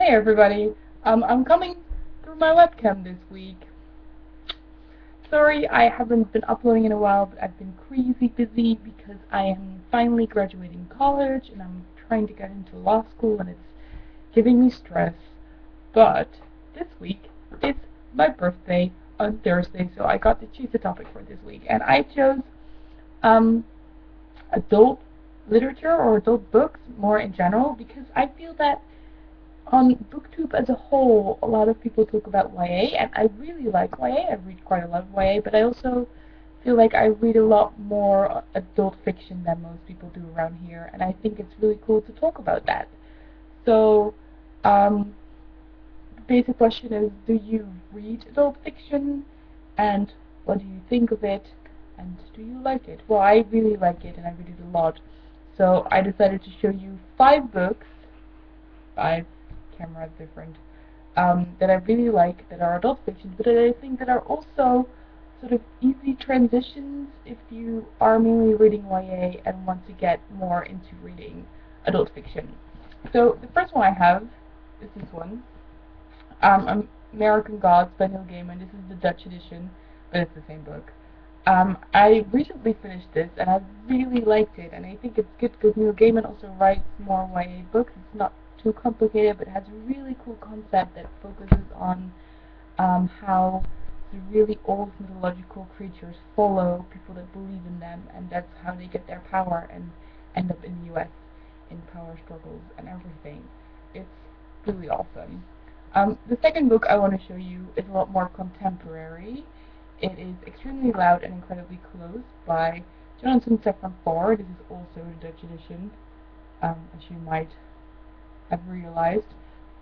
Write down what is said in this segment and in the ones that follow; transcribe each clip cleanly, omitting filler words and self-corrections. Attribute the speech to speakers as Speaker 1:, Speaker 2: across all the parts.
Speaker 1: Hey everybody, I'm coming through my webcam this week. Sorry I haven't been uploading in a while, but I've been crazy busy because I am finally graduating college and I'm trying to get into law school and it's giving me stress. But this week is my birthday on Thursday, so I got to choose a topic for this week and I chose um, adult literature or adult books more in general because I feel that on BookTube as a whole, a lot of people talk about YA, and I really like YA. I read quite a lot of YA, but I also feel like I read a lot more adult fiction than most people do around here, and I think it's really cool to talk about that. So, um, the basic question is, do you read adult fiction, and what do you think of it, and do you like it? Well, I really like it, and I read it a lot. So I decided to show you 5 books, 5 cameras different, that I really like that are adult fiction, but that I think that are also sort of easy transitions if you are mainly reading YA and want to get more into reading adult fiction. So the first one I have is this one, American Gods by Neil Gaiman. This is the Dutch edition, but it's the same book. I recently finished this and I really liked it, and I think it's good because Neil Gaiman also writes more YA books. It's not too complicated, but it has a really cool concept that focuses on how the really old mythological creatures follow people that believe in them, and that's how they get their power and end up in the US in power struggles and everything. It's really awesome. The second book I want to show you is a lot more contemporary. It is Extremely Loud and Incredibly Close by Jonathan Safran Foer. This is also the Dutch edition, as you might have realized.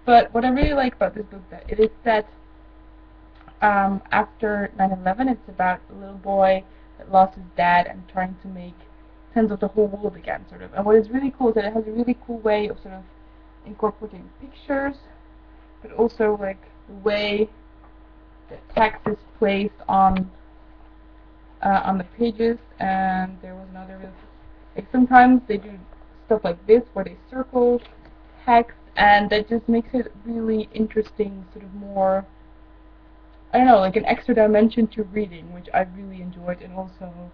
Speaker 1: But what I really like about this book that it is set after 9/11. It's about a little boy that lost his dad and trying to make sense of the whole world again, sort of. And what is really cool is that it has a really cool way of sort of incorporating pictures, but also like the way the text is placed on the pages. And there was another like sometimes they do stuff like this where they circle text, and that just makes it really interesting, sort of more, I don't know, like an extra dimension to reading, which I really enjoyed. And also,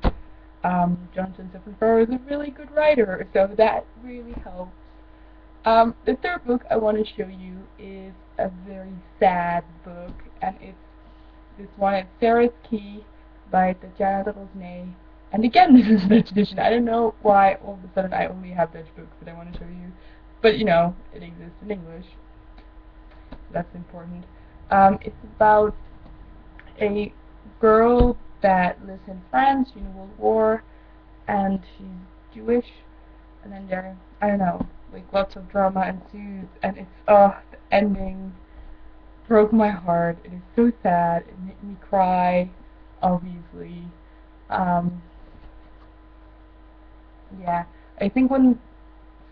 Speaker 1: Jonathan Safran is a really good writer, so that really helps. The third book I want to show you is a very sad book, and it's this one. It's Sarah's Key by Tatjana de Rosnay. And again, this is Dutch edition. I don't know why all of a sudden I only have Dutch books that I want to show you, but you know, it exists in English. So that's important. It's about a girl that lives in France during the World War, and she's Jewish, and then there, I don't know, like lots of drama ensues, and it's, the ending broke my heart. It is so sad. It made me cry, obviously. Um, yeah, I think when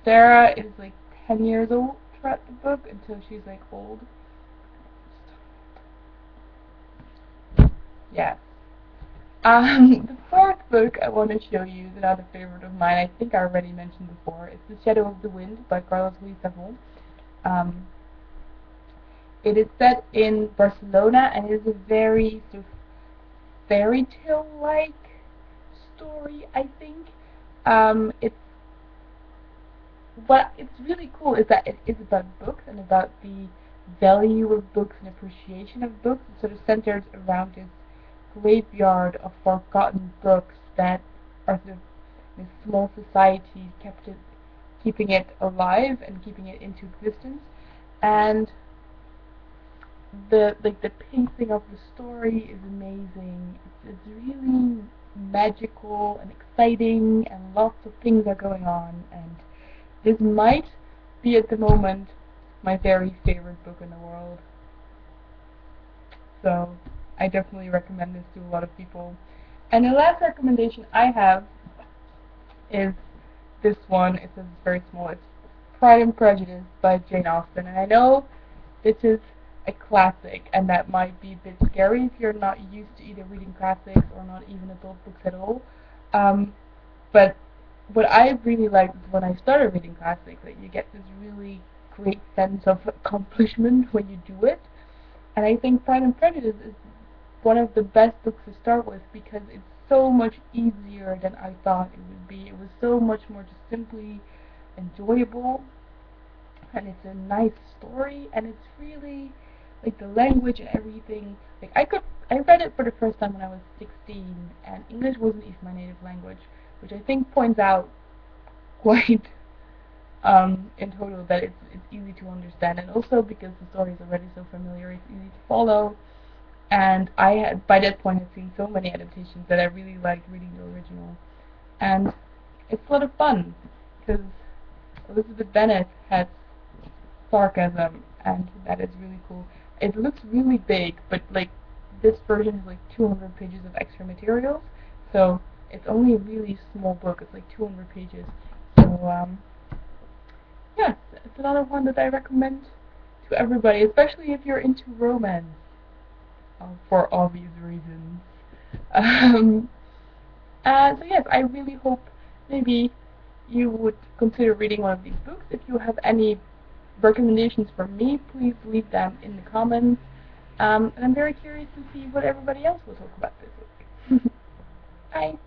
Speaker 1: Sarah is like 10 years old throughout the book until she's like old. Yeah. The fourth book I want to show you is another favorite of mine. I think I already mentioned before. It's The Shadow of the Wind by Carlos Ruiz Zafón. Um, it is set in Barcelona, and it is a very sort of fairy tale-like story, I think. It's what it's really cool is that it is about books and about the value of books and appreciation of books. It sort of centers around this graveyard of forgotten books that are sort of this small society keeping it alive and keeping it into existence. And the pacing of the story is amazing. It's really magical and exciting, and lots of things are going on. And this might be at the moment my very favorite book in the world. So I definitely recommend this to a lot of people. And the last recommendation I have is this one. It says it's very small. It's Pride and Prejudice by Jane Austen. And I know this is a classic, and that might be a bit scary if you're not used to either reading classics or not even adult books at all. But what I really liked is when I started reading classics, that you get this really great sense of accomplishment when you do it. And I think Pride and Prejudice is one of the best books to start with because it's so much easier than I thought it would be. It was so much more just simply enjoyable, and it's a nice story, and it's really like the language and everything. Like I read it for the first time when I was 16, and English wasn't even my native language, which I think points out quite in total that it's easy to understand, and also because the story is already so familiar, it's easy to follow. And I had by that point had seen so many adaptations that I really liked reading the original, and it's a lot of fun because Elizabeth Bennet has sarcasm, and that is really cool. It looks really big, but like this version is like 200 pages of extra materials, so it's only a really small book. It's like 200 pages. So yeah, it's another one that I recommend to everybody, especially if you're into romance, for obvious reasons. Um, so yes, I really hope maybe you would consider reading one of these books. If you have any recommendations for me, please leave them in the comments. And I'm very curious to see what everybody else will talk about this week. Bye.